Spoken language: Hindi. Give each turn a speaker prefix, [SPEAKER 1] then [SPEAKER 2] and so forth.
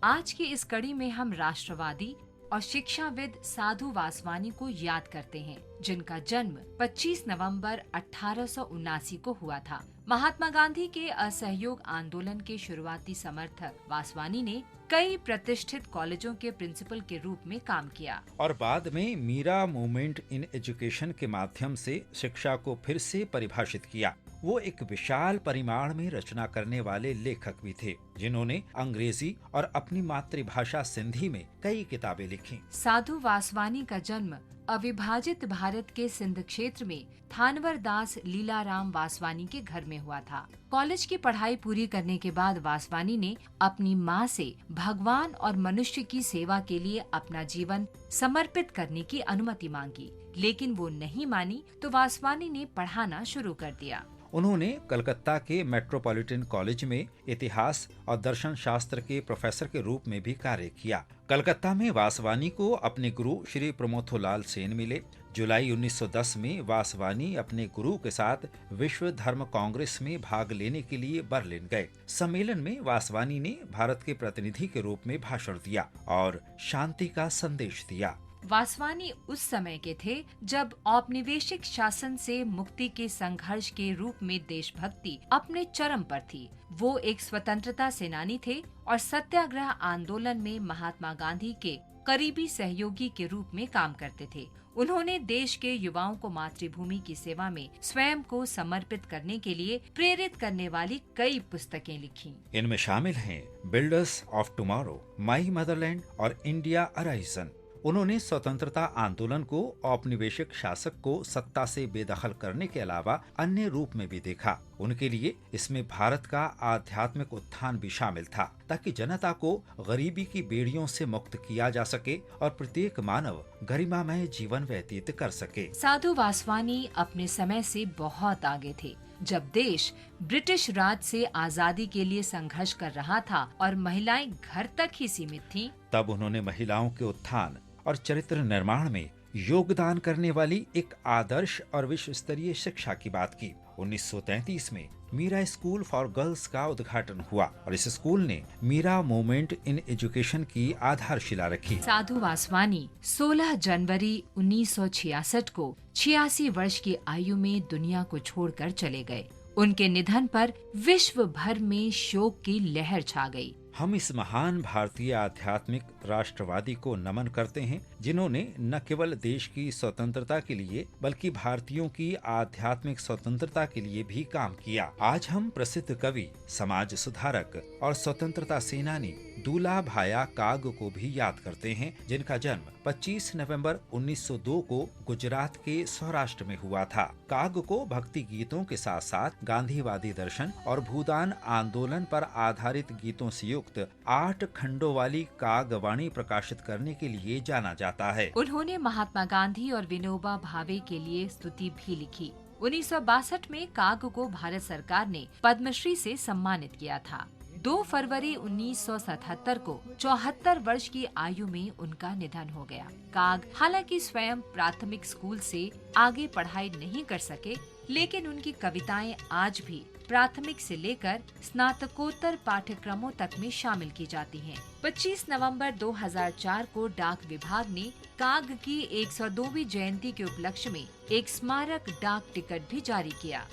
[SPEAKER 1] आज की इस कड़ी में हम राष्ट्रवादी और शिक्षाविद साधु वासवानी को याद करते हैं, जिनका जन्म 25 नवंबर 1879 को हुआ था। महात्मा गांधी के असहयोग आंदोलन के शुरुआती समर्थक वासवानी ने कई प्रतिष्ठित कॉलेजों के प्रिंसिपल के रूप में काम किया
[SPEAKER 2] और बाद में मीरा मूवमेंट इन एजुकेशन के माध्यम से शिक्षा को फिर से परिभाषित किया। वो एक विशाल परिमाण में रचना करने वाले लेखक भी थे, जिन्होंने अंग्रेजी और अपनी मातृभाषा सिंधी में कई किताबें लिखी।
[SPEAKER 1] साधु वासवानी का जन्म अविभाजित भारत के सिंध क्षेत्र में थानवर दास लीलाराम वासवानी के घर में हुआ था। कॉलेज की पढ़ाई पूरी करने के बाद वासवानी ने अपनी मां से भगवान और मनुष्य की सेवा के लिए अपना जीवन समर्पित करने की अनुमति मांगी, लेकिन वो नहीं मानी तो वासवानी ने पढ़ाना शुरू कर दिया।
[SPEAKER 2] उन्होंने कलकत्ता के मेट्रोपॉलिटन कॉलेज में इतिहास और दर्शन शास्त्र के प्रोफेसर के रूप में भी कार्य किया। कलकत्ता में वासवानी को अपने गुरु श्री प्रमोथोलाल सेन मिले। जुलाई 1910 में वासवानी अपने गुरु के साथ विश्व धर्म कांग्रेस में भाग लेने के लिए बर्लिन गए। सम्मेलन में वासवानी ने भारत के प्रतिनिधि के रूप में भाषण दिया और शांति का संदेश दिया।
[SPEAKER 1] वासवानी उस समय के थे जब औपनिवेशिक शासन से मुक्ति के संघर्ष के रूप में देशभक्ति अपने चरम पर थी। वो एक स्वतंत्रता सेनानी थे और सत्याग्रह आंदोलन में महात्मा गांधी के करीबी सहयोगी के रूप में काम करते थे। उन्होंने देश के युवाओं को मातृभूमि की सेवा में स्वयं को समर्पित करने के लिए प्रेरित करने वाली कई पुस्तकें लिखी।
[SPEAKER 2] इनमें शामिल हैं builders of tomorrow, my Motherland और इंडिया अराइजन। उन्होंने स्वतंत्रता आंदोलन को औपनिवेशिक शासक को सत्ता से बेदखल करने के अलावा अन्य रूप में भी देखा। उनके लिए इसमें भारत का आध्यात्मिक उत्थान भी शामिल था, ताकि जनता को गरीबी की बेड़ियों से मुक्त किया जा सके और प्रत्येक मानव गरिमामय जीवन व्यतीत कर सके।
[SPEAKER 1] साधु वासवानी अपने समय से बहुत आगे थे। जब देश ब्रिटिश राज से आजादी के लिए संघर्ष कर रहा था और महिलाएं घर तक ही सीमित थीं,
[SPEAKER 2] तब उन्होंने महिलाओं के उत्थान और चरित्र निर्माण में योगदान करने वाली एक आदर्श और विश्व स्तरीय शिक्षा की बात की। 1933 में मीरा स्कूल फॉर गर्ल्स का उद्घाटन हुआ और इस स्कूल ने मीरा मूवमेंट इन एजुकेशन की आधारशिला रखी।
[SPEAKER 1] साधु वासवानी 16 जनवरी 1966 को 86 वर्ष की आयु में दुनिया को छोड़कर चले गए। उनके निधन पर विश्व भर में शोक की लहर छा गई।
[SPEAKER 2] हम इस महान भारतीय आध्यात्मिक राष्ट्रवादी को नमन करते हैं, जिन्होंने न केवल देश की स्वतंत्रता के लिए बल्कि भारतीयों की आध्यात्मिक स्वतंत्रता के लिए भी काम किया। आज हम प्रसिद्ध कवि, समाज सुधारक और स्वतंत्रता सेनानी दूला भाया काग को भी याद करते हैं, जिनका जन्म 25 नवंबर 1902 को गुजरात के सौराष्ट्र में हुआ था। काग को भक्ति गीतों के साथ साथ गांधीवादी दर्शन और भूदान आंदोलन पर आधारित गीतों से युक्त 8 खंडों वाली कागवाणी प्रकाशित करने के लिए जाना जाता है।
[SPEAKER 1] उन्होंने महात्मा गांधी और विनोबा भावे के लिए स्तुति भी लिखी। 1962 में काग को भारत सरकार ने पद्मश्री से सम्मानित किया था। 2 फरवरी 1977 को 74 वर्ष की आयु में उनका निधन हो गया। काग हालांकि स्वयं प्राथमिक स्कूल से आगे पढ़ाई नहीं कर सके, लेकिन उनकी कविताएं आज भी प्राथमिक से लेकर स्नातकोत्तर पाठ्यक्रमों तक में शामिल की जाती हैं। 25 नवंबर 2004 को डाक विभाग ने काग की 102वीं जयंती के उपलक्ष्य में एक स्मारक डाक टिकट भी जारी किया।